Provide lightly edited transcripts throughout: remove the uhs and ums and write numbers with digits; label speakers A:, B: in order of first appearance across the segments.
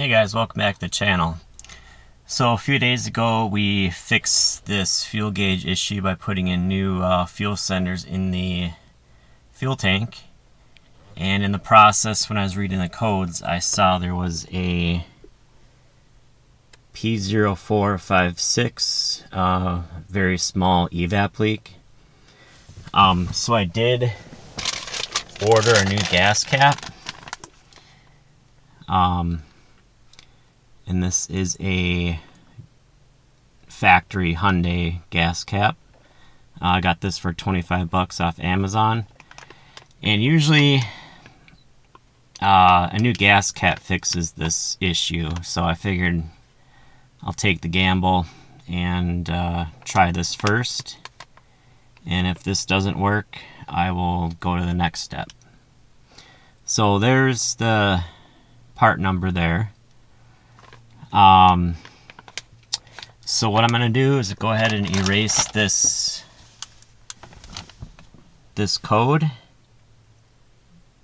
A: Hey guys, welcome back to the channel. So a few days ago we fixed this fuel gauge issue by putting in new fuel senders in the fuel tank, and in the process when I was reading the codes I saw there was a P0456 very small evap leak. So I did order a new gas cap. And this is a factory Hyundai gas cap. I got this for 25 bucks off Amazon. And usually a new gas cap fixes this issue, so I figured I'll take the gamble and try this first. And if this doesn't work, I will go to the next step. So there's the part number there. So what I'm going to do is go ahead and erase this code.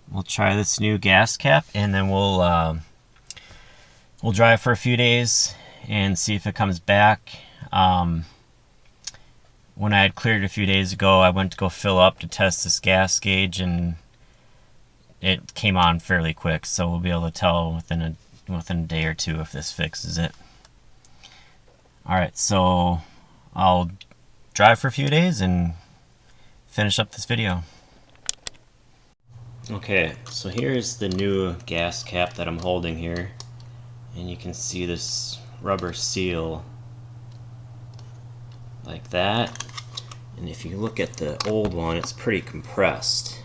A: We'll try this new gas cap, and then we'll drive for a few days and see if it comes back. When I had cleared a few days ago, I went to go fill up to test this gas gauge, and it came on fairly quick, so we'll be able to tell within a day or two if this fixes it. Alright, so I'll drive for a few days and finish up this video. Okay, so here's the new gas cap that I'm holding here, and you can see this rubber seal like that, and if you look at the old one, it's pretty compressed.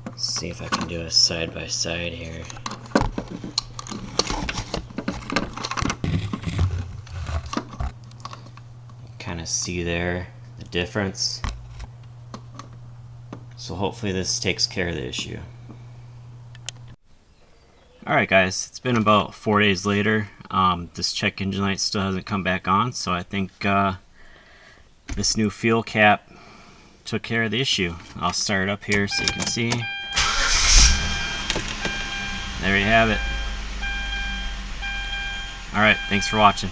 A: Let's see if I can do a side by side here. Kind of see there the difference. So hopefully this takes care of the issue. Alright guys, it's been about 4 days later. This check engine light still hasn't come back on, so I think this new fuel cap took care of the issue. I'll start it up here so you can see. There you have it. Alright, thanks for watching.